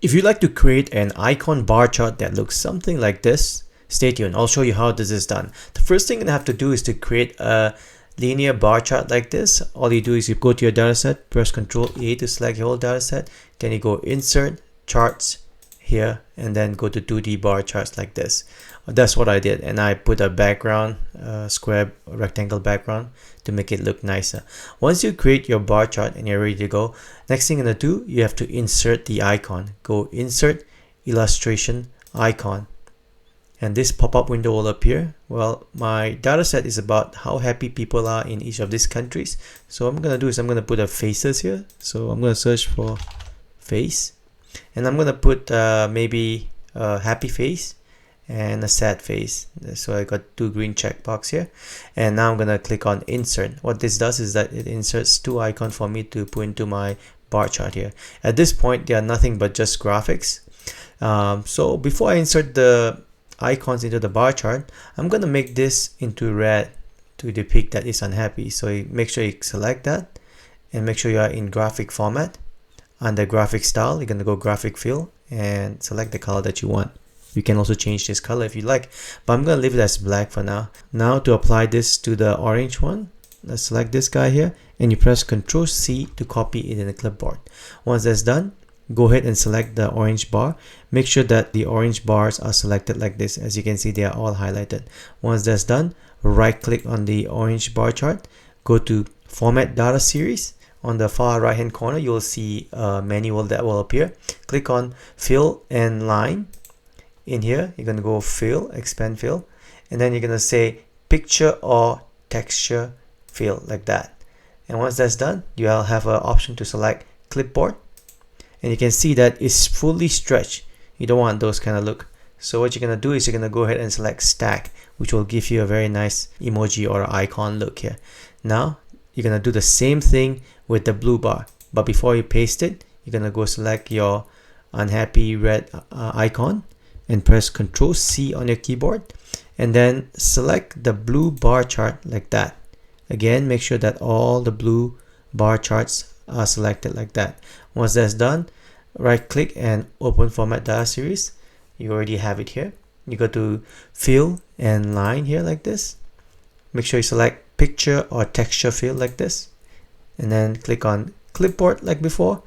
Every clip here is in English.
If you'd like to create an icon bar chart that looks something like this, stay tuned. I'll show you how this is done. The first thing you have to do is to create a linear bar chart like this. All you do is you go to your dataset, press Ctrl A to select your whole dataset, then you go Insert, Charts here, and then go to 2D bar charts like this. That's what I did, and I put a background, square rectangle background to make it look nicer. Once you create your bar chart and you're ready to go, next thing you're gonna do, you have to insert the icon. Go Insert, Illustration, Icon, and this pop-up window will appear. Well, my data set is about how happy people are in each of these countries. So what I'm gonna do is I'm gonna put a faces here. So I'm gonna search for face, and I'm gonna put maybe a happy face and a sad face. So I got two green checkbox here, and now I'm gonna click on Insert. What this does is that it inserts two icons for me to put into my bar chart here. At this point, they are nothing but just graphics. So before I insert the icons into the bar chart, I'm gonna make this into red to depict that it's unhappy. So make sure you select that and make sure you are in graphic format. Under graphic style, you're gonna go graphic fill and select the color that you want. You can also change this color if you like, but I'm gonna leave it as black for now. Now to apply this to the orange one, let's select this guy here, and you press Ctrl+C to copy it in the clipboard. Once that's done, go ahead and select the orange bar. Make sure that the orange bars are selected like this. As you can see, they are all highlighted. Once that's done, right click on the orange bar chart, go to Format Data Series. On the far right hand corner, you'll see a menu that will appear. Click on Fill and Line. In here, you're going to go Fill, Expand Fill, and then you're going to say Picture or Texture Fill, like that. And once that's done, you'll have an option to select Clipboard, and you can see that it's fully stretched. You don't want those kind of look. So what you're going to do is you're going to go ahead and select Stack, which will give you a very nice emoji or icon look here. Now, you're going to do the same thing with the blue bar, but before you paste it, you're going to go select your unhappy red icon and press Ctrl+C on your keyboard, and then select the blue bar chart like that. Again, make sure that all the blue bar charts are selected like that. Once that's done, right click and open Format Data Series. You already have it here. You go to Fill and Line here like this. Make sure you select Picture or Texture Fill like this, and then click on Clipboard like before,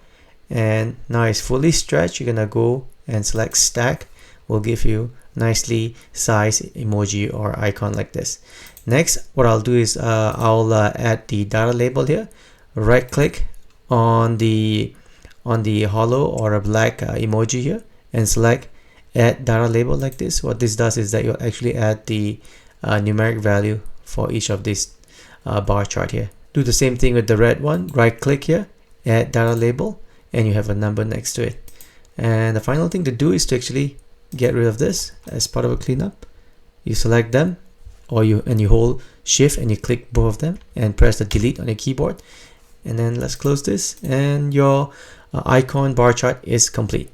and now it's fully stretched. You're gonna go and select Stack. Will give you nicely sized emoji or icon like this. Next, what I'll do is I'll add the data label here. Right click on the hollow or a black emoji here and select Add Data Label like this. What this does is that you'll actually add the numeric value for each of these bar chart here. Do the same thing with the red one. Right click here, Add Data Label, and you have a number next to it. And the final thing to do is to actually get rid of this as part of a cleanup. You select them, or you hold Shift and you click both of them and press the delete on your keyboard. And then let's close this, and your icon bar chart is complete.